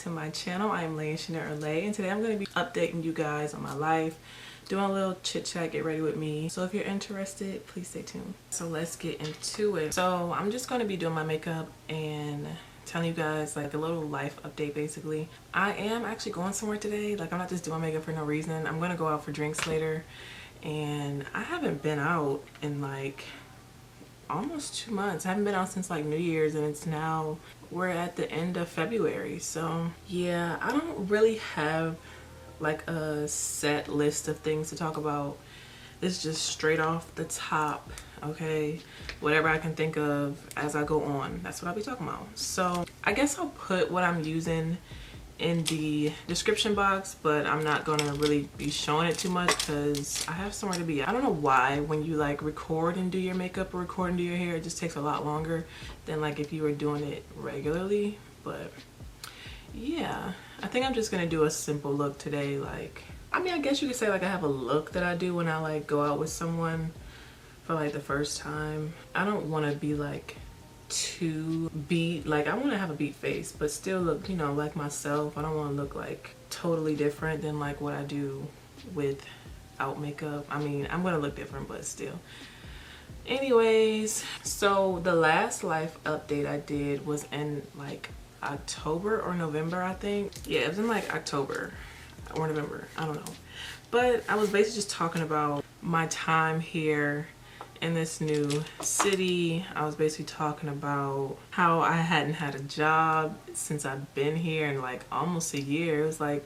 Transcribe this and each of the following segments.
to my channel. I am laicharris, and today I'm going to be updating you guys on my life, doing a little chit chat, get ready with me. So if you're interested, please stay tuned. So let's get into it. So I'm just going to be doing my makeup and telling you guys like a little life update basically. I am actually going somewhere today. Like, I'm not just doing makeup for no reason. I'm going to go out for drinks later, and I haven't been out in like almost 2 months. I haven't been out since like New Year's, and it's now we're at the end of February. So yeah, I don't really have like a set list of things to talk about. It's just straight off the top, okay? Whatever I can think of as I go on, that's what I'll be talking about. So I guess I'll put what I'm using in the description box, but I'm not gonna really be showing it too much because I have somewhere to be. I don't know why when you like record and do your makeup or record and do your hair, it just takes a lot longer than like if you were doing it regularly. But yeah, I think I'm just gonna do a simple look today. Like, I mean, I guess you could say like I have a look that I do when I like go out with someone for like the first time. I don't want to be like too beat, like I want to have a beat face but still look, you know, like myself. I don't want to look like totally different than like what I do without makeup. I mean, I'm gonna look different, but still. Anyways, so the last life update I did was in like October or November, I think. Yeah, it was in like October or November, I don't know. But I was basically just talking about my time here in this new city. I was basically talking about how I hadn't had a job since I've been here in like almost a year. It was like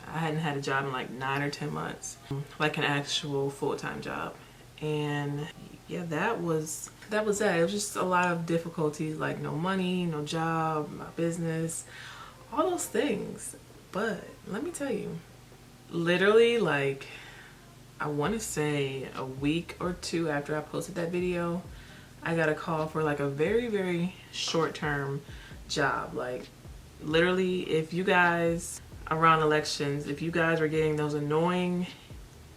I hadn't had a job in like 9 or 10 months, like an actual full-time job. And yeah, that was that. It was just a lot of difficulties, like no money, no job, my business, all those things. But let me tell you, literally like I want to say a week or two after I posted that video, I got a call for like a very short-term job. Like literally, if you guys around elections, if you guys were getting those annoying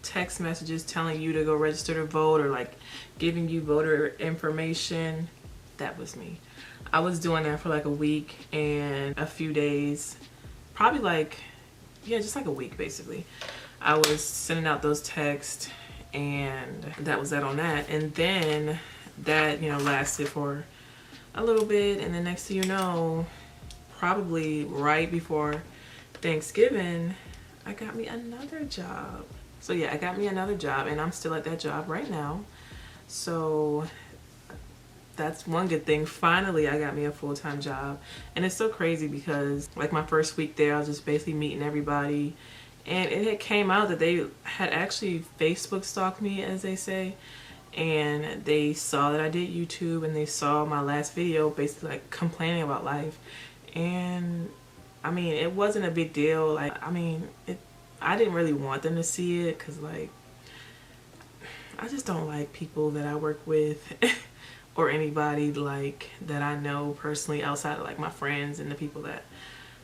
text messages telling you to go register to vote or like giving you voter information, that was me. I was doing that for like a week and a few days, probably like, yeah, just like a week basically. I was sending out those texts, and that was that on that. And then that, you know, lasted for a little bit, and then next thing you know, probably right before Thanksgiving, I got me another job. So yeah, I got me another job, and I'm still at that job right now. So that's one good thing. Finally, I got me a full-time job. And it's so crazy because like my first week there, I was just basically meeting everybody. And it had came out that they had actually Facebook stalked me, as they say, and they saw that I did YouTube, and they saw my last video basically like complaining about life. And I mean, it wasn't a big deal. Like, I mean, I didn't really want them to see it because like I just don't like people that I work with or anybody like that I know personally outside of like my friends and the people that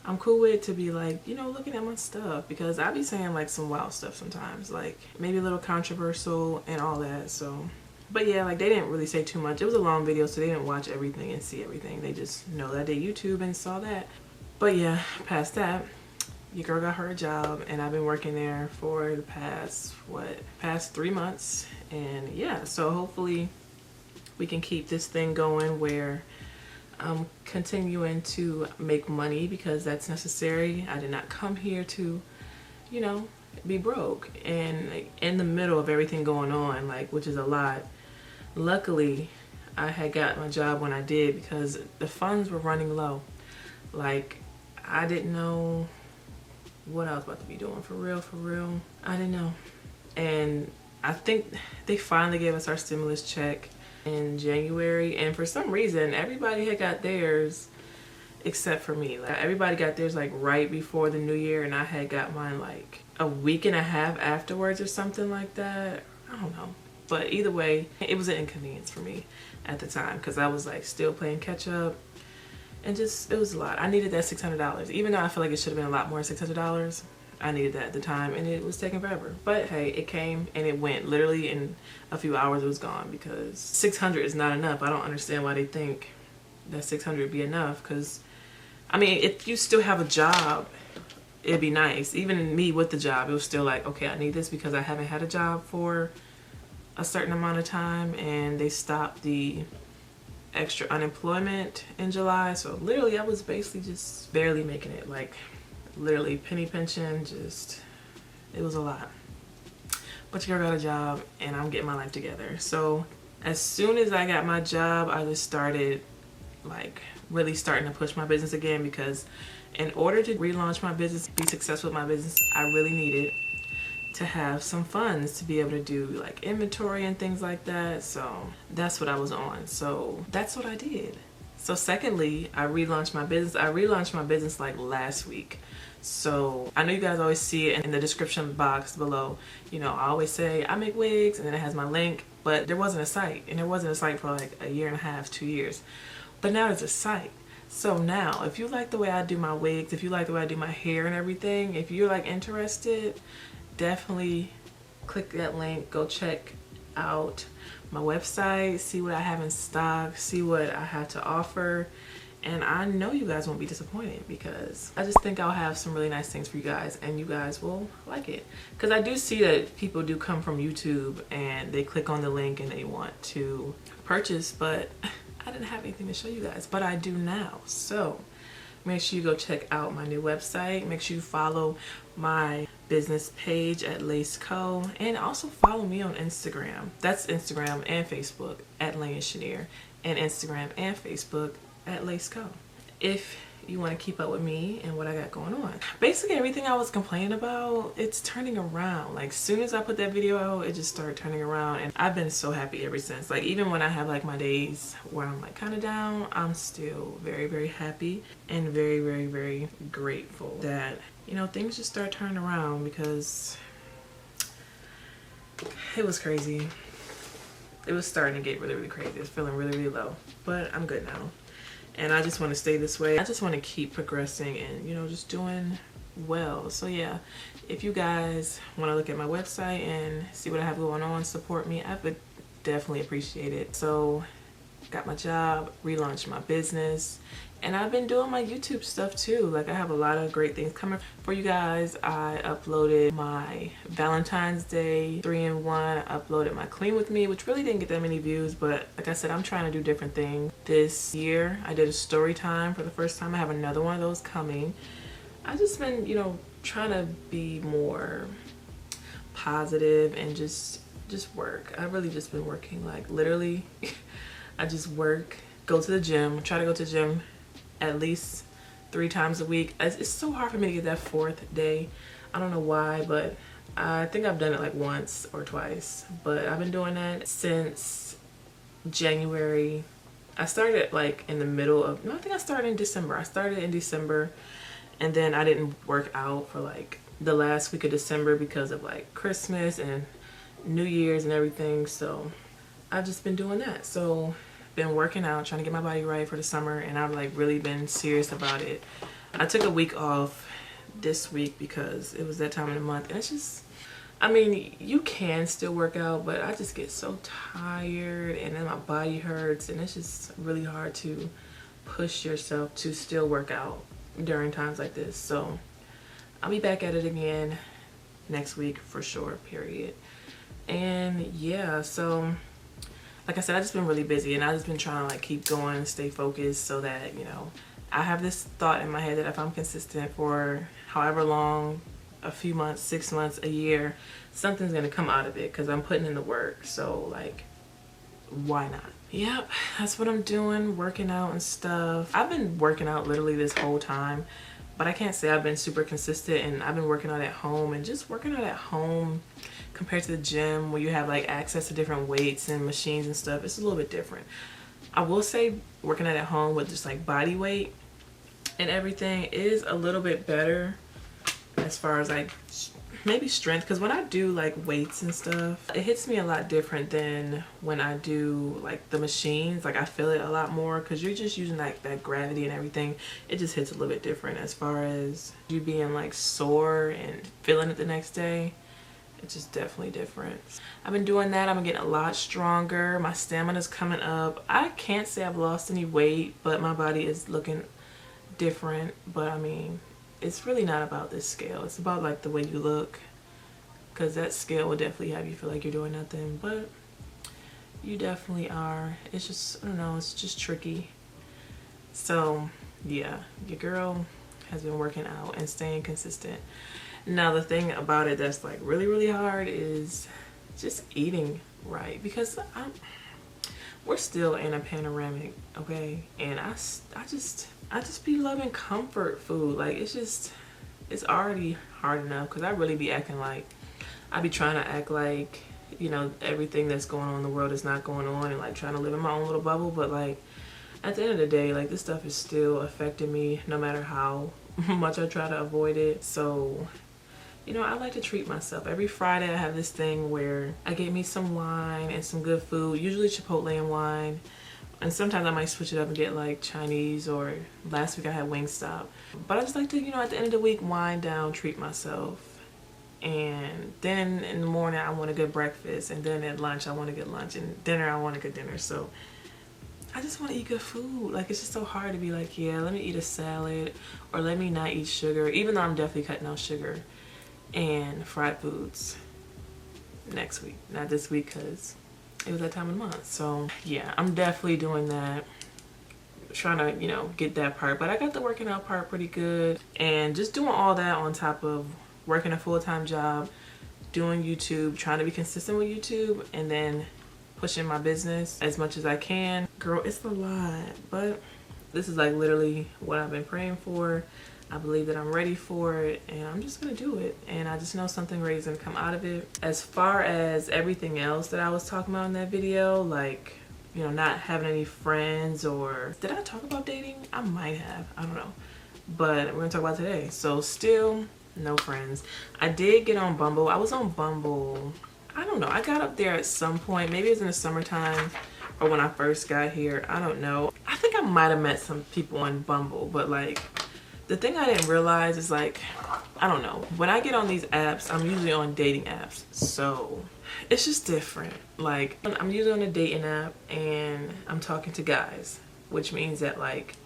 I'm cool with to be like, you know, looking at my stuff, because I be saying like some wild stuff sometimes, like maybe a little controversial and all that. So, but yeah, like they didn't really say too much. It was a long video, so they didn't watch everything and see everything. They just know that I did YouTube and saw that. But yeah, past that, your girl got her a job, and I've been working there for the past 3 months. And yeah, so hopefully we can keep this thing going where I'm continuing to make money, because that's necessary. I did not come here to, you know, be broke. And like, in the middle of everything going on, like, which is a lot, luckily I had got my job when I did, because the funds were running low. Like, I didn't know what I was about to be doing, for real. I didn't know. And I think they finally gave us our stimulus check in January, and for some reason everybody had got theirs except for me. Like, everybody got theirs like right before the new year, and I had got mine like a week and a half afterwards or something like that. I don't know, but either way, it was an inconvenience for me at the time because I was like still playing catch up, and just it was a lot. I needed that $600, even though I feel like it should have been a lot more. $600, I needed that at the time, and it was taking forever. But hey, it came and it went. Literally in a few hours it was gone, because 600 is not enough. I don't understand why they think that 600 would be enough, because I mean, if you still have a job, it'd be nice. Even me with the job, it was still like, okay, I need this because I haven't had a job for a certain amount of time, and they stopped the extra unemployment in July. So literally I was basically just barely making it, like literally penny pinching. Just, it was a lot. But your girl got a job and I'm getting my life together. So as soon as I got my job, I just started like really starting to push my business again, because in order to relaunch my business, be successful with my business, I really needed to have some funds to be able to do like inventory and things like that. So that's what I was on. So that's what I did. So secondly, I relaunched my business. I relaunched my business like last week. So I know you guys always see it in the description box below. You know, I always say I make wigs and then it has my link, but there wasn't a site, and there wasn't a site for like a year and a half, 2 years. But now there's a site. So now if you like the way I do my wigs, if you like the way I do my hair and everything, if you're like interested, definitely click that link, go check out my website, see what I have in stock, see what I have to offer. And I know you guys won't be disappointed, because I just think I'll have some really nice things for you guys and you guys will like it. Because I do see that people do come from YouTube and they click on the link and they want to purchase, but I didn't have anything to show you guys, but I do now. So make sure you go check out my new website. Make sure you follow my business page at Lace Co, and also follow me on Instagram. That's Instagram and Facebook at laicharris, and Instagram and Facebook at Lace Co. If you want to keep up with me and what I got going on. Basically everything I was complaining about, it's turning around. Like as soon as I put that video out, it just started turning around, and I've been so happy ever since. Like even when I have like my days where I'm like kind of down, I'm still very, very happy and very, very, very grateful that, you know, things just start turning around, because it was crazy. It was starting to get really, really crazy. It's feeling really, really low, but I'm good now. And I just want to stay this way. I just want to keep progressing and, you know, just doing well. So yeah, if you guys want to look at my website and see what I have going on, support me, I would definitely appreciate it. So got my job, relaunched my business, and I've been doing my YouTube stuff too. Like I have a lot of great things coming for you guys. I uploaded my Valentine's Day 3-in-1. I uploaded my Clean With Me, which really didn't get that many views, but like I said, I'm trying to do different things this year. I did a story time for the first time. I have another one of those coming. I've just been, you know, trying to be more positive and just work. I've really just been working, like literally I just work, go to the gym, try to go to the gym at least 3 times a week. It's so hard for me to get that 4th day. I don't know why, but I think I've done it like once or twice, but I've been doing that since January. I started like in the middle of, no, I think I started in December. I started in December, and then I didn't work out for like the last week of December because of like Christmas and New Year's and everything. So I've just been doing that. So been working out, trying to get my body right for the summer, and I've like really been serious about it. I took a week off this week because it was that time of the month, and it's just, I mean, you can still work out, but I just get so tired and then my body hurts, and it's just really hard to push yourself to still work out during times like this. So I'll be back at it again next week for sure, period. And yeah, so like I said, I've just been really busy, and I've just been trying to like keep going and stay focused, so that, you know, I have this thought in my head that if I'm consistent for however long, a few months, 6 months, a year, something's gonna come out of it, because I'm putting in the work. So like, why not? Yep, that's what I'm doing, working out and stuff. I've been working out literally this whole time, but I can't say I've been super consistent. And I've been working out at home, and just working out at home compared to the gym where you have like access to different weights and machines and stuff, it's a little bit different. I will say working out at home with just like body weight and everything is a little bit better as far as like maybe strength, because when I do like weights and stuff, it hits me a lot different than when I do like the machines. Like I feel it a lot more, because you're just using like that gravity and everything. It just hits a little bit different as far as you being like sore and feeling it the next day. It's just definitely different. I've been doing that. I'm getting a lot stronger. My stamina's coming up. I can't say I've lost any weight, but my body is looking different, but I mean, it's really not about this scale. It's about like the way you look, because that scale will definitely have you feel like you're doing nothing, but you definitely are. It's just, I don't know, it's just tricky. So yeah, your girl has been working out and staying consistent. Now the thing about it that's like really hard is just eating right, because we're still in a panoramic, okay? And I just be loving comfort food. Like, it's already hard enough, because I really be acting like, I be trying to act like, you know, everything that's going on in the world is not going on, and like trying to live in my own little bubble. But like, at the end of the day, like, this stuff is still affecting me no matter how much I try to avoid it. So, you know, I like to treat myself. Every Friday I have this thing where I get me some wine and some good food, usually Chipotle and wine. And sometimes I might switch it up and get like Chinese, or last week I had Wingstop. But I just like to, you know, at the end of the week, wind down, treat myself. And then in the morning I want a good breakfast, and then at lunch I want a good lunch, and dinner I want a good dinner. So I just want to eat good food. Like, it's just so hard to be like, yeah, let me eat a salad, or let me not eat sugar, even though I'm definitely cutting out sugar and fried foods next week, not this week, because it was that time of the month. So yeah, I'm definitely doing that, trying to, you know, get that part. But I got the working out part pretty good, and just doing all that on top of working a full-time job, doing YouTube, trying to be consistent with YouTube, and then pushing my business as much as I can. Girl, it's a lot, but this is like literally what I've been praying for. I believe that I'm ready for it, and I'm just gonna do it. And I just know something great is gonna come out of it. As far as everything else that I was talking about in that video, like, you know, not having any friends, or did I talk about dating? I might have, I don't know. But we're gonna talk about today. So still no friends. I did get on Bumble. I was on Bumble, I don't know, I got up there at some point. Maybe it was in the summertime, or when I first got here, I don't know. I think I might have met some people on Bumble, but like, the thing I didn't realize is, like, I don't know, when I get on these apps, I'm usually on dating apps, so it's just different. Like, I'm usually on a dating app and I'm talking to guys, which means that, like,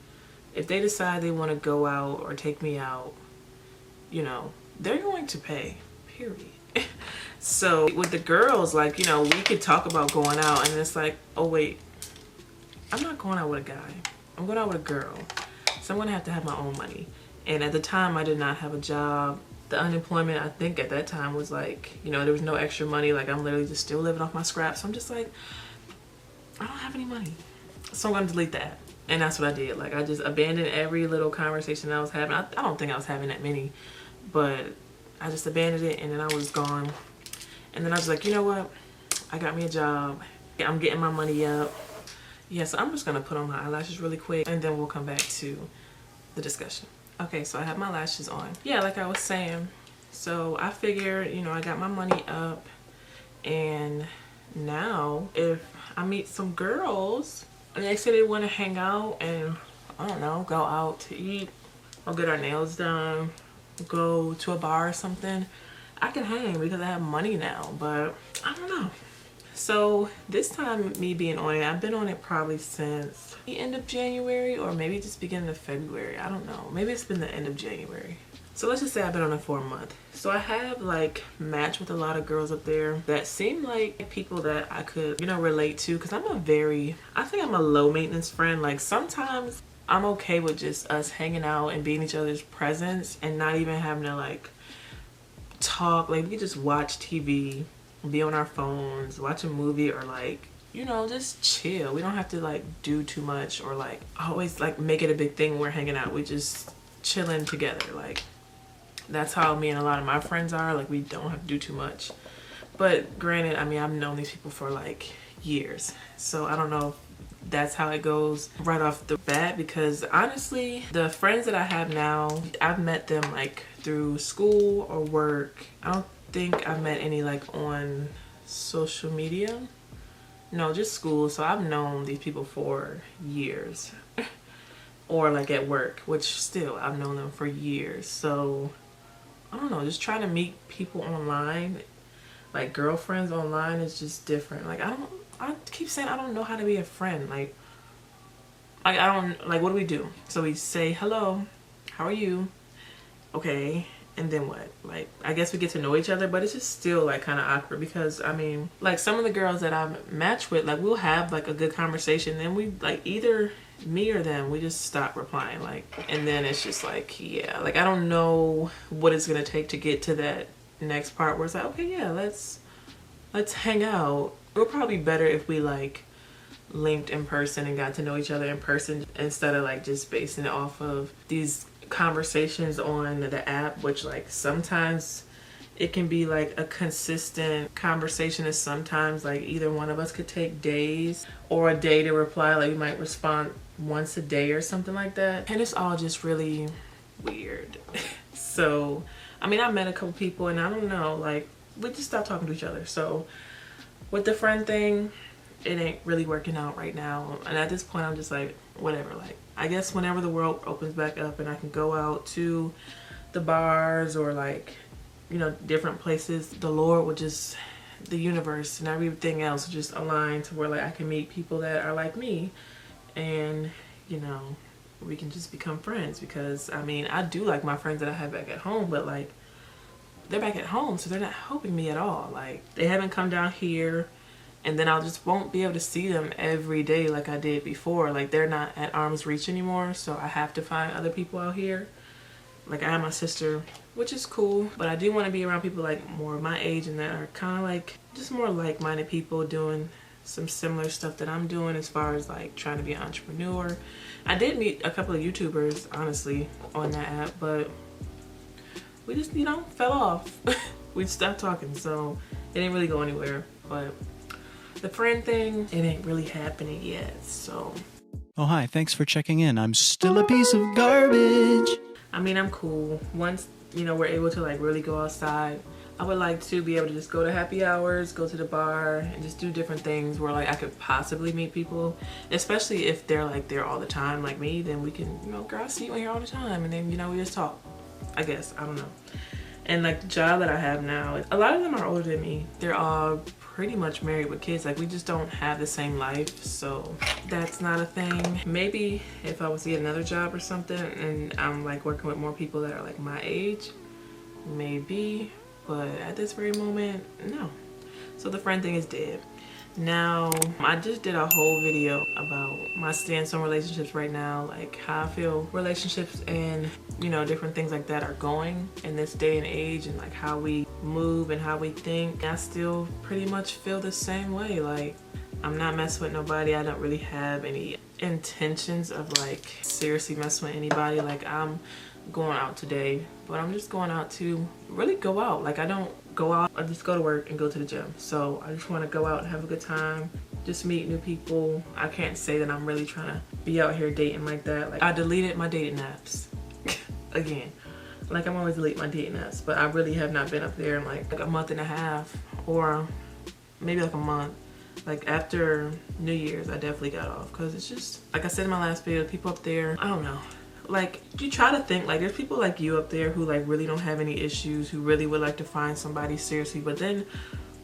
if they decide they want to go out or take me out, you know, they're going to pay, period. So with the girls, like, you know, we could talk about going out, and it's like, oh wait, I'm not going out with a guy, I'm going out with a girl. So I'm gonna have to have my own money. And at the time I did not have a job. The unemployment, I think at that time, was like, you know, there was no extra money. Like, I'm literally just still living off my scraps. So I'm just like, I don't have any money, so I'm gonna delete that. And that's what I did. Like, I just abandoned every little conversation I was having. I don't think I was having that many, but I just abandoned it, and then I was gone. And then I was like, you know what, I got me a job, I'm getting my money up. Yeah, so I'm just gonna put on my eyelashes really quick, and then we'll come back to the discussion. Okay, so I have my lashes on. Yeah, like I was saying, so I figured, you know, I got my money up, and now if I meet some girls and they say they want to hang out and, I don't know, go out to eat or get our nails done, go to a bar or something, I can hang because I have money now. But I don't know. So this time, me being on it, I've been on it probably since the end of January, or maybe just beginning of February. I don't know. Maybe it's been the end of January. So let's just say I've been on it for a month. So I have like matched with a lot of girls up there that seem like people that I could, you know, relate to, because I think I'm a low maintenance friend. Like, sometimes I'm okay with just us hanging out and being each other's presence and not even having to like talk. Like, we could just watch TV, be on our phones, watch a movie, or like, you know, just chill. We don't have to like do too much, or like always like make it a big thing when we're hanging out. We just chilling together. Like, that's how me and a lot of my friends are. Like, we don't have to do too much. But granted, I mean, I've known these people for like years, so I don't know if that's how it goes right off the bat, because honestly, the friends that I have now, I've met them like through school or work. I don't think I've met any like on social media. No, just school. So I've known these people for years. Or like at work, which still I've known them for years. So I don't know, just trying to meet people online, like girlfriends online, is just different. Like, I keep saying I don't know how to be a friend. Like, Like, I don't, like, what do we do? So we say, hello, how are you? Okay, and then what? Like, I guess we get to know each other, but it's just still like kind of awkward because I mean, like some of the girls that I've matched with, like we'll have like a good conversation, then we like either me or them, we just stop replying, like, and then it's just like, yeah, like I don't know what it's gonna take to get to that next part where it's like, okay, yeah, let's hang out. It would probably be better if we like linked in person and got to know each other in person instead of like just basing it off of these conversations on the app, which like sometimes it can be like a consistent conversation, and sometimes like either one of us could take days or a day to reply. Like we might respond once a day or something like that, and it's all just really weird. So I mean, I met a couple people and I don't know, like we just stopped talking to each other. So with the friend thing, it ain't really working out right now, and at this point I'm just like, whatever. Like I guess whenever the world opens back up and I can go out to the bars or like, you know, different places, the Lord will just, the universe and everything else just align to where like I can meet people that are like me, and you know, we can just become friends. Because I mean, I do like my friends that I have back at home, but like they're back at home, so they're not helping me at all. Like they haven't come down here, and then I just won't be able to see them every day like I did before. Like they're not at arm's reach anymore, so I have to find other people out here. Like I have my sister, which is cool, but I do want to be around people like more of my age and that are kind of like just more like-minded people doing some similar stuff that I'm doing as far as like trying to be an entrepreneur. I did meet a couple of YouTubers honestly on that app, but we just, you know, fell off. We stopped talking, so it didn't really go anywhere. But the friend thing, it ain't really happening yet, so. Oh, hi, thanks for checking in. I'm still a piece of garbage. I mean, I'm cool. Once, you know, we're able to like really go outside, I would like to be able to just go to happy hours, go to the bar, and just do different things where like I could possibly meet people, especially if they're like there all the time like me. Then we can, you know, girl, I see you in here all the time, and then, you know, we just talk, I guess. I don't know. And like the job that I have now, a lot of them are older than me. They're all pretty much married with kids. Like we just don't have the same life, so that's not a thing. Maybe if I was to get another job or something and I'm like working with more people that are like my age, maybe, but at this very moment, no. So the friend thing is dead. Now I just did a whole video about my stance on relationships right now, like how I feel relationships and, you know, different things like that are going in this day and age, and like how we move and how we think. I still pretty much feel the same way. Like I'm not messing with nobody. I don't really have any intentions of like seriously messing with anybody. Like I'm going out today, but I'm just going out to really go out. Like I don't go out, I just go to work and go to the gym. So I just want to go out and have a good time, just meet new people. I can't say that I'm really trying to be out here dating like that. Like I deleted my dating apps again. Like I'm always delete my dating apps, but I really have not been up there in like a month and a half, or maybe like a month. Like after New Year's I definitely got off, because it's just like I said in my last video, people up there, I don't know, like you try to think like there's people like you up there who like really don't have any issues, who really would like to find somebody seriously, but then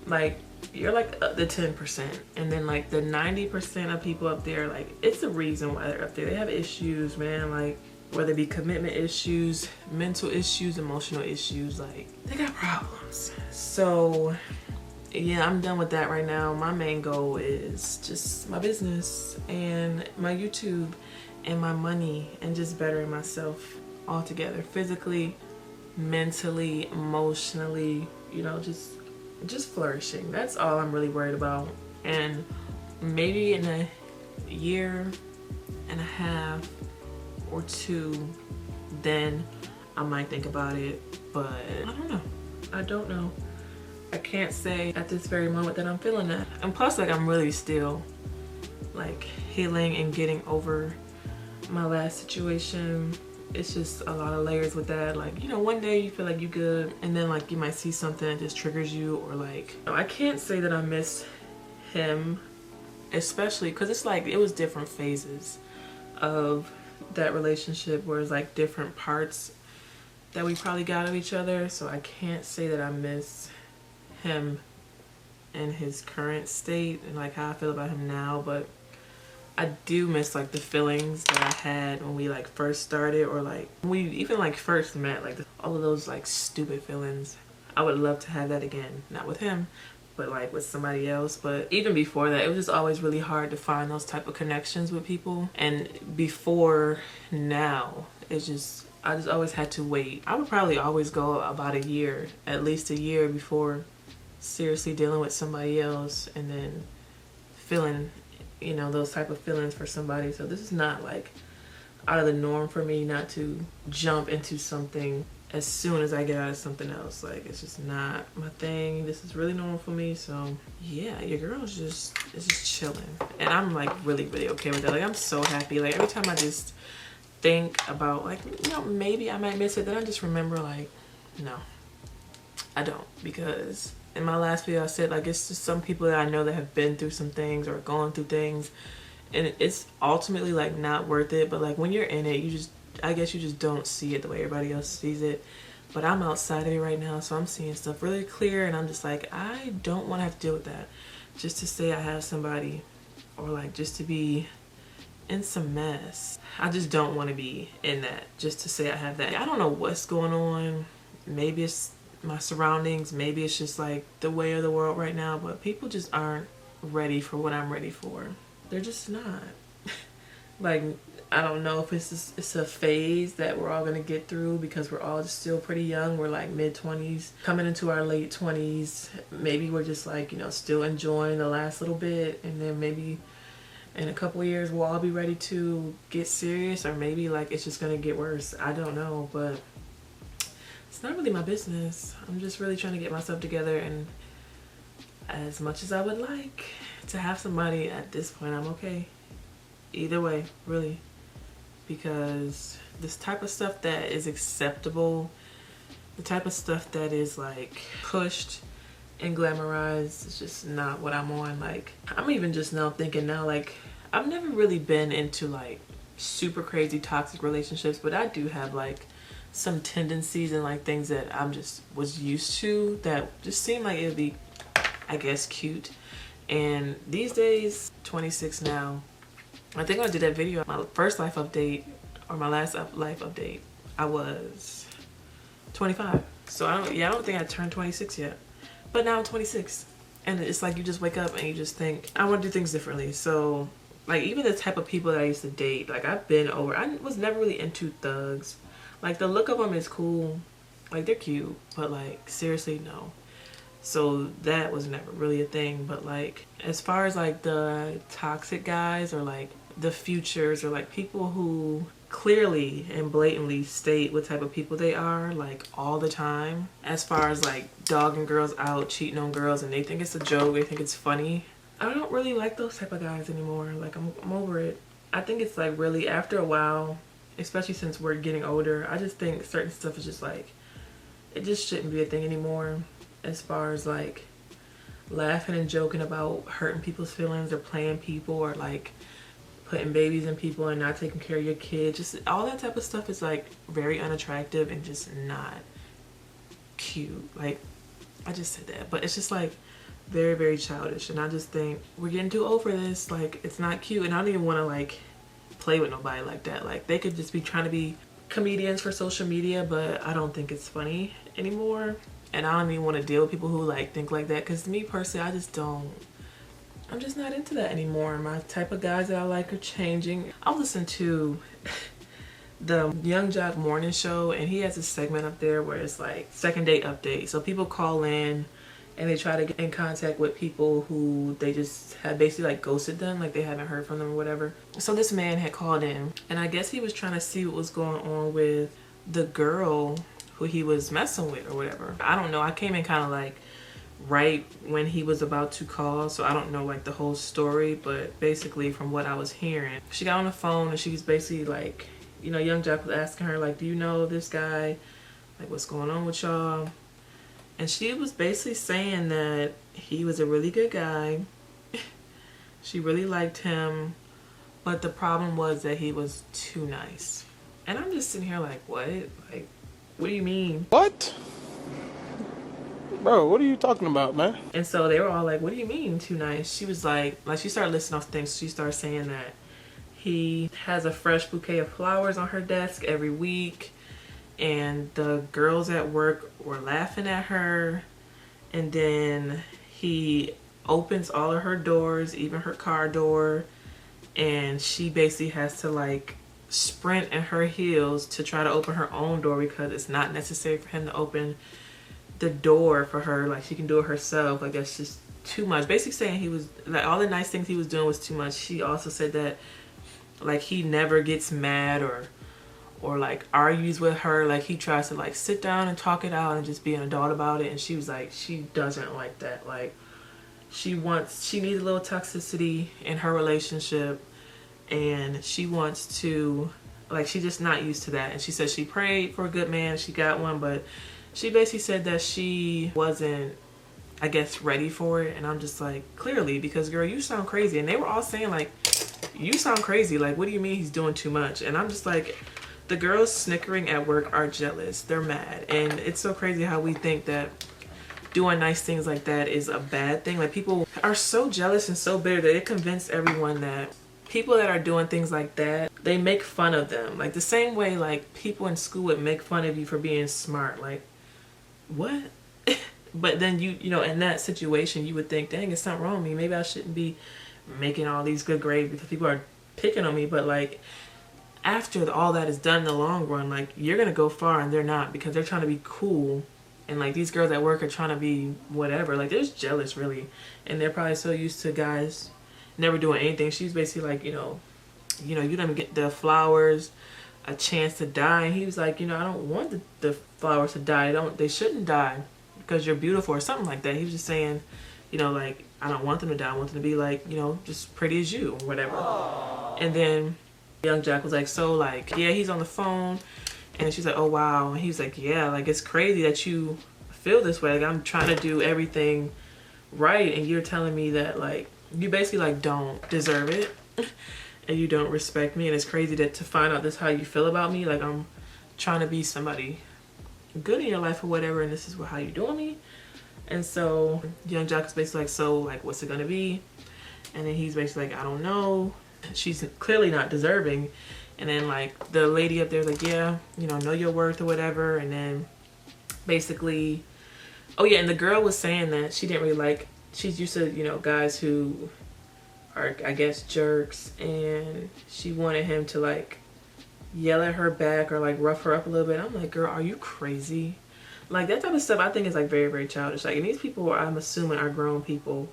like you're like the 10%, and then like the 90% of people up there, like it's the reason why they're up there. They have issues, man, like whether it be commitment issues, mental issues, emotional issues, like they got problems. So yeah, I'm done with that right now. My main goal is just my business and my YouTube and my money, and just bettering myself altogether, physically, mentally, emotionally, you know, just flourishing. That's all I'm really worried about. And maybe in a year and a half or two, then I might think about it, but I don't know. I can't say at this very moment that I'm feeling that. And plus, like, I'm really still like healing and getting over my last situation. It's just a lot of layers with that. Like, you know, one day you feel like you good, and then like you might see something that just triggers you, or like, I can't say that I miss him, especially because it's like it was different phases of that relationship, where it's like different parts that we probably got of each other. So I can't say that I miss him in his current state and like how I feel about him now, but I do miss like the feelings that I had when we like first started, or like when we even like first met, like all of those like stupid feelings. I would love to have that again, not with him, but like with somebody else. But even before that, it was just always really hard to find those type of connections with people. And before now, it's just, I just always had to wait. I would probably always go about a year, at least a year, before seriously dealing with somebody else and then feeling, you know, those type of feelings for somebody. So this is not like out of the norm for me not to jump into something as soon as I get out of something else. Like, it's just not my thing. This is really normal for me. So yeah, your girl is just chilling, and I'm like really okay with that. Like, I'm so happy. Like, every time I just think about like, you know, maybe I might miss it, then I just remember like, no, I don't. Because in my last video I said like, it's just some people that I know that have been through some things or gone through things, and it's ultimately like not worth it. But like when you're in it, you just, I guess you just don't see it the way everybody else sees it. But I'm outside of it right now, so I'm seeing stuff really clear, and I'm just like, I don't want to have to deal with that just to say I have somebody, or like just to be in some mess. I just don't want to be in that just to say I have that. I don't know what's going on. Maybe it's my surroundings, maybe it's just like the way of the world right now, but people just aren't ready for what I'm ready for. They're just not. Like, I don't know if it's a phase that we're all gonna get through because we're all just still pretty young. We're like mid-20s, coming into our late 20s. Maybe we're just like, you know, still enjoying the last little bit, and then maybe in a couple of years we'll all be ready to get serious, or maybe like it's just gonna get worse. I don't know, but it's not really my business. I'm just really trying to get myself together, and as much as I would like to have somebody, at this point I'm okay either way, really, because this type of stuff that is acceptable, the type of stuff that is like pushed and glamorized, is just not what I'm on. Like, I'm even just now thinking now, like, I've never really been into like super crazy toxic relationships, but I do have like some tendencies and like things that I'm just was used to that just seem like it would be, I guess, cute. And these days, 26 now, I think I did that video, my first life update or my last life update, I was 25. So I don't think I turned 26 yet, but now I'm 26. And it's like you just wake up and you just think, I want to do things differently. So like, even the type of people that I used to date, like I've been over, I was never really into thugs. Like, the look of them is cool, like they're cute, but like seriously, no. So that was never really a thing. But like, as far as like the toxic guys, or like the futures, or like people who clearly and blatantly state what type of people they are, like all the time, as far as like dogging girls out, cheating on girls, and they think it's a joke, they think it's funny, I don't really like those type of guys anymore. Like, I'm over it. I think it's like, really, after a while, especially since we're getting older, I just think certain stuff is just like, it just shouldn't be a thing anymore. As far as like laughing and joking about hurting people's feelings, or playing people, or like putting babies in people and not taking care of your kids, just all that type of stuff is like very unattractive and just not cute. Like, I just said that, but it's just like very childish, and I just think we're getting too old for this. Like, it's not cute, and I don't even want to like play with nobody like that. Like, they could just be trying to be comedians for social media, but I don't think it's funny anymore. And I don't even want to deal with people who like think like that, because me personally, I'm just not into that anymore. My type of guys that I like are changing. I'll listen to the Young Jock morning show, and he has a segment up there where it's like second date update. So people call in and they try to get in contact with people who they just had basically like ghosted them, like they haven't heard from them or whatever. So this man had called in, and I guess he was trying to see what was going on with the girl who he was messing with or whatever. I don't know. I came in kind of like right when he was about to call, so I don't know like the whole story, but basically from what I was hearing, she got on the phone and she was basically like, you know, Young Jack was asking her like, do you know this guy? Like, what's going on with y'all? And she was basically saying that he was a really good guy. She really liked him, but the problem was that he was too nice. And I'm just sitting here like, what? Like, what do you mean? What? Bro, what are you talking about, man? And so they were all like, what do you mean too nice? She was like she started listing off things. She started saying that He has a fresh bouquet of flowers on her desk every week, and the girls at work were laughing at her. And then he opens all of her doors, even her car door, and she basically has to like sprint in her heels to try to open her own door because it's not necessary for him to open the door for her. Like, she can do it herself. Like, that's just too much. Basically saying he was like, all the nice things he was doing was too much. She also said that like he never gets mad or like argues with her. Like, he tries to like sit down and talk it out and just be an adult about it. And she was like, she doesn't like that. Like, she needs a little toxicity in her relationship, and she wants to, like, she's just not used to that. And she said she prayed for a good man, she got one, but she basically said that she wasn't, I guess, ready for it. And I'm just like, clearly, because girl, you sound crazy. And they were all saying like, you sound crazy. Like, what do you mean he's doing too much? And I'm just like, the girls snickering at work are jealous. They're mad. And it's so crazy how we think that doing nice things like that is a bad thing. Like, people are so jealous and so bitter that it convinced everyone that people that are doing things like that, they make fun of them. Like, the same way like people in school would make fun of you for being smart. Like, what? But then you know, in that situation, you would think, dang, it's something wrong with me. Maybe I shouldn't be making all these good grades because people are picking on me. But like, after all that is done in the long run, like, you're gonna go far and they're not, because they're trying to be cool. And like, these girls at work are trying to be whatever. Like, they're just jealous, really. And they're probably so used to guys never doing anything. She's basically like, you know, you don't get the flowers a chance to die. And he was like, you know, I don't want the flowers to die. They shouldn't die because you're beautiful or something like that. He was just saying, you know, like, I don't want them to die. I want them to be like, you know, just pretty as you or whatever. Aww. And then young Jack was like, so like, yeah, he's on the phone. And she's like, oh wow. And he's like, yeah, like, it's crazy that you feel this way. Like, I'm trying to do everything right, and you're telling me that like you basically like don't deserve it and you don't respect me. And it's crazy that to find out this how you feel about me. Like, I'm trying to be somebody good in your life or whatever, and this is how you doing me. And so young Jack is basically like, so like, what's it gonna be? And then he's basically like, I don't know. She's clearly not deserving. And then like the lady up there is like, yeah, you know your worth or whatever. And then basically, oh yeah, and the girl was saying that she didn't really like, she's used to, you know, guys who are, I guess, jerks, and she wanted him to like yell at her back or like rough her up a little bit. I'm like, girl, are you crazy? Like, that type of stuff I think is like very, very childish. Like, and these people, I'm assuming, are grown people.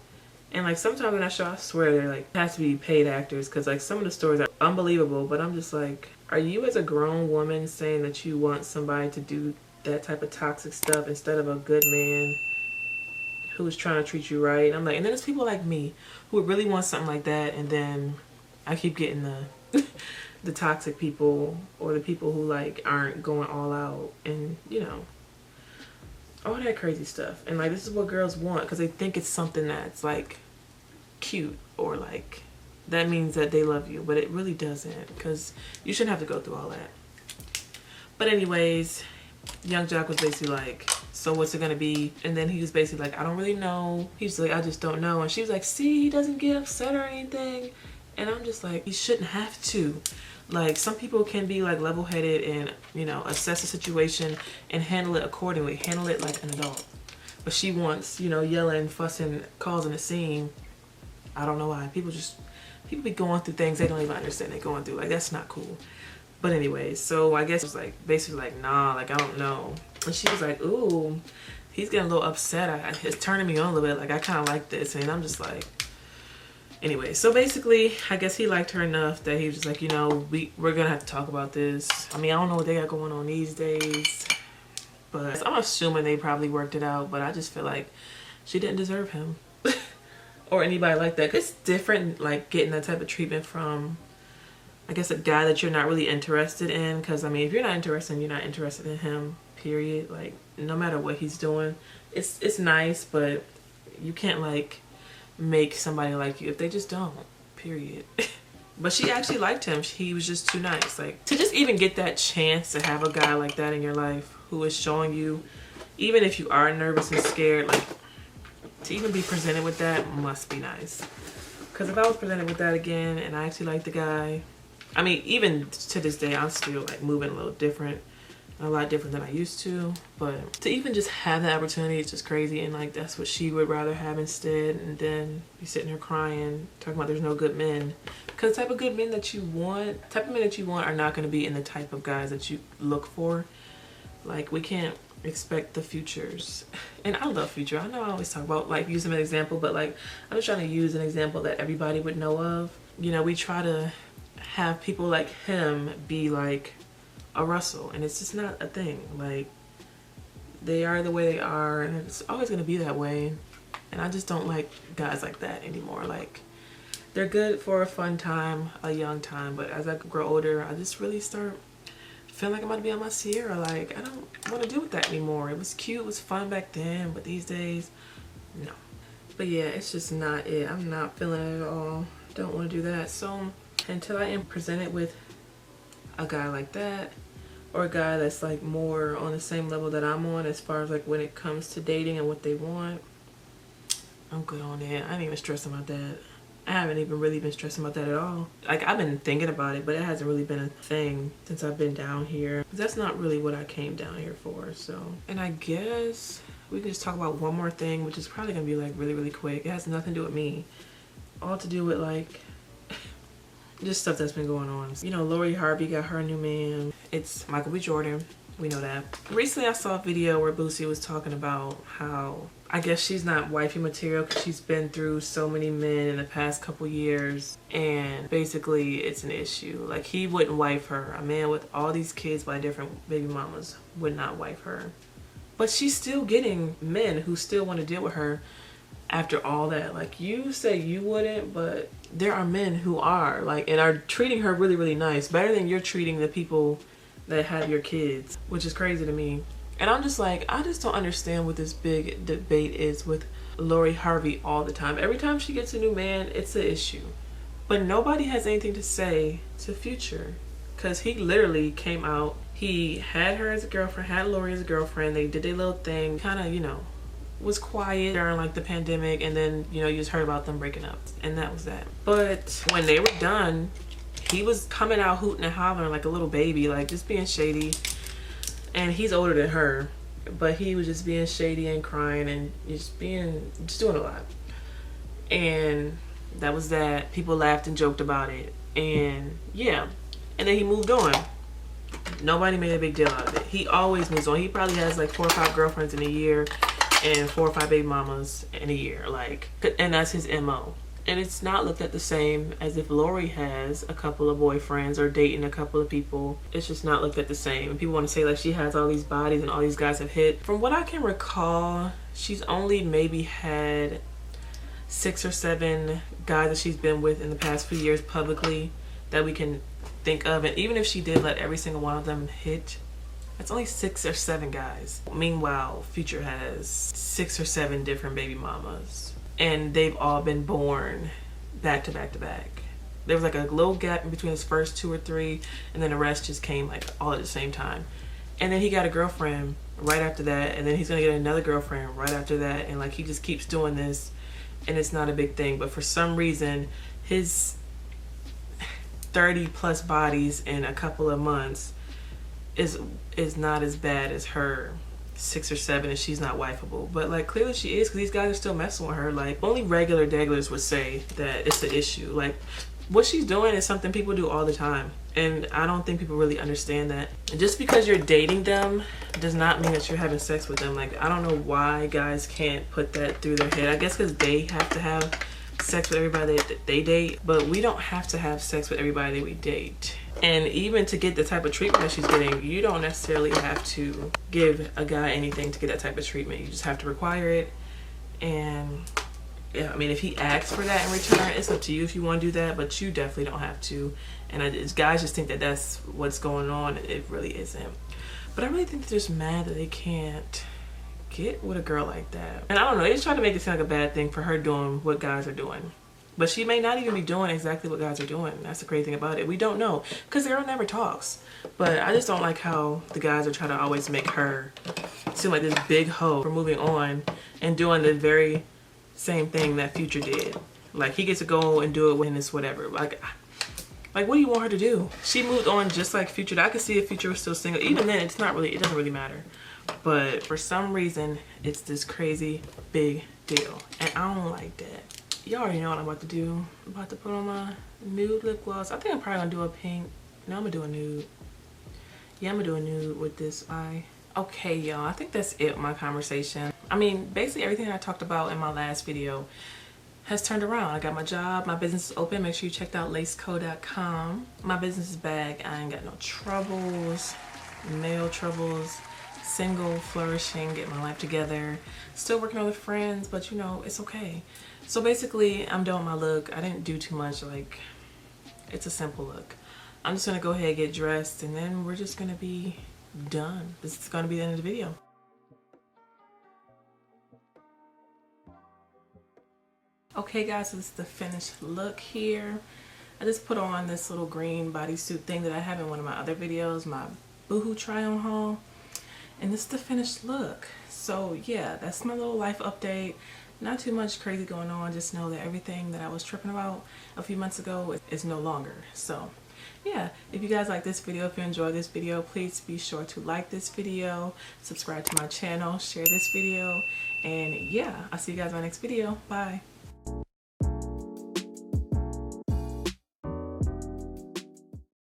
And like, sometimes in that show, I swear they're like, has to be paid actors, because like some of the stories are unbelievable. But I'm just like, are you as a grown woman saying that you want somebody to do that type of toxic stuff instead of a good man who's trying to treat you right? And I'm like, and then there's people like me who would really want something like that, and then I keep getting the the toxic people, or the people who like aren't going all out, and you know, all that crazy stuff. And like, this is what girls want because they think it's something that's like cute, or like that means that they love you, but it really doesn't, because you shouldn't have to go through all that. But anyways, young Jack was basically like, so what's it gonna be? And then he was basically like, I don't really know. He's like, I just don't know. And she was like, see, he doesn't get upset or anything. And I'm just like, he shouldn't have to. Like, some people can be like level-headed and, you know, assess the situation and handle it accordingly, handle it like an adult. But she wants, you know, yelling, fussing, causing a scene. I don't know why. People be going through things they don't even understand they're going through. Like, that's not cool. But anyways, so I guess it was like basically like, nah, like, I don't know. And she was like, ooh, he's getting a little upset. It's turning me on a little bit. Like, I kind of like this. And I'm just like, anyway. So basically, I guess he liked her enough that he was just like, you know, we're gonna have to talk about this. I mean, I don't know what they got going on these days, but I'm assuming they probably worked it out. But I just feel like she didn't deserve him or anybody like that. It's different, like, getting that type of treatment from, I guess, a guy that you're not really interested in. Because I mean, if you're not interested, you're not interested in him, period. Like, no matter what he's doing, it's nice, but you can't like make somebody like you if they just don't, period. But she actually liked him. He was just too nice. Like, to just even get that chance to have a guy like that in your life who is showing you, even if you are nervous and scared, like, to even be presented with that must be nice. Because if I was presented with that again and I actually liked the guy, I mean, even to this day, I'm still like moving a little different, a lot different than I used to. But to even just have the opportunity is just crazy. And like, that's what she would rather have instead. And then be sitting here crying, talking about there's no good men. Because the type of good men that you want, are not going to be in the type of guys that you look for. Like, we can't expect the Futures. And I love Future. I know I always talk about like use him as an example, but like I'm just trying to use an example that everybody would know of. You know, we try to have people like him be like a Russell, and it's just not a thing. Like, they are the way they are, and it's always going to be that way. And I just don't like guys like that anymore. Like, they're good for a fun time, a young time, but as I grow older, I just really start feeling like I'm about to be on my Sierra. Like, I don't want to deal with that anymore. It was cute, it was fun back then, but these days, no. But yeah, it's just not it. I'm not feeling it at all. Don't want to do that. So until I am presented with a guy like that, or a guy that's like more on the same level that I'm on as far as like when it comes to dating and what they want, I'm good on it. I ain't even stressing about that. I haven't even really been stressing about that at all. Like, I've been thinking about it, but it hasn't really been a thing since I've been down here. That's not really what I came down here for, so. And I guess we can just talk about one more thing, which is probably gonna be like really, really quick. It has nothing to do with me. All to do with like just stuff that's been going on. You know, Lori Harvey got her new man. It's Michael B. Jordan. We know that. Recently I saw a video where Boosie was talking about how I guess she's not wifey material because she's been through so many men in the past couple years, and basically it's an issue. Like, he wouldn't wife her. A man with all these kids by different baby mamas would not wife her. But she's still getting men who still want to deal with her after all that. Like, you say you wouldn't, but there are men who are, like, and are treating her really, really nice. Better than you're treating the people that have your kids, which is crazy to me. And I'm just like, I just don't understand what this big debate is with Lori Harvey all the time. Every time she gets a new man, it's an issue. But nobody has anything to say to Future, because he literally came out. He had her as a girlfriend, had Lori as a girlfriend. They did their little thing, kind of, you know, was quiet during like the pandemic, and then, you know, you just heard about them breaking up, and that was that. But when they were done, he was coming out hooting and hollering like a little baby, like just being shady. And he's older than her, but he was just being shady and crying and just doing a lot. And that was that. People laughed and joked about it, and yeah. And then he moved on. Nobody made a big deal out of it. He always moves on. He probably has like 4 or 5 girlfriends in a year and 4 or 5 baby mamas in a year, like, and that's his MO. And it's not looked at the same as if Lori has a couple of boyfriends or dating a couple of people. It's just not looked at the same. And people want to say like she has all these bodies and all these guys have hit. From what I can recall, she's only maybe had 6 or 7 guys that she's been with in the past few years publicly that we can think of. And even if she did let every single one of them hit, that's only 6 or 7 guys. Meanwhile, Future has 6 or 7 different baby mamas. And they've all been born back to back to back. There was like a little gap in between his first 2 or 3, and then the rest just came like all at the same time. And then he got a girlfriend right after that, and then he's gonna get another girlfriend right after that, and like he just keeps doing this, and it's not a big thing. But for some reason, his 30 plus bodies in a couple of months is not as bad as her 6 or 7, and she's not wifeable. But like clearly she is, because these guys are still messing with her. Like, only regular degglers would say that it's an issue. Like, what she's doing is something people do all the time, and I don't think people really understand that. And just because you're dating them does not mean that you're having sex with them. Like, I don't know why guys can't put that through their head. I guess because they have to have sex with everybody that they date, but we don't have to have sex with everybody that we date. And even to get the type of treatment that she's getting, you don't necessarily have to give a guy anything to get that type of treatment. You just have to require it. And yeah, I mean, if he asks for that in return, it's up to you if you want to do that, but you definitely don't have to. And guys just think that that's what's going on. It really isn't. But I really think they're just mad that they can't get with a girl like that. And I don't know, they just try to make it sound like a bad thing for her doing what guys are doing. But she may not even be doing exactly what guys are doing. That's the crazy thing about it. We don't know, because the girl never talks. But I just don't like how the guys are trying to always make her seem like this big hoe for moving on and doing the very same thing that Future did. Like, he gets to go and do it when it's whatever. Like, Like, what do you want her to do? She moved on just like Future. I could see if Future was still single. Even then, it doesn't really matter. But for some reason, it's this crazy big deal. And I don't like that. Y'all already know what I'm about to do. I'm about to put on my nude lip gloss. I think I'm probably gonna do a pink. No, I'm gonna do a nude. Yeah, I'm gonna do a nude with this eye. Okay, y'all, I think that's it with my conversation. I mean, basically everything I talked about in my last video has turned around. I got my job, my business is open. Make sure you check out laceco.com. My business is back. I ain't got no troubles, male troubles, single, flourishing, getting my life together. Still working on with friends, but you know, it's okay. So basically, I'm done with my look. I didn't do too much, like, it's a simple look. I'm just gonna go ahead and get dressed and then we're just gonna be done. This is gonna be the end of the video. Okay guys, so this is the finished look here. I just put on this little green bodysuit thing that I have in one of my other videos, my Boohoo try on haul. And this is the finished look. So yeah, that's my little life update. Not too much crazy going on. Just know that everything that I was tripping about a few months ago is no longer. So yeah, if you guys like this video, if you enjoyed this video, please be sure to like this video, subscribe to my channel, share this video, and yeah, I'll see you guys in my next video. Bye.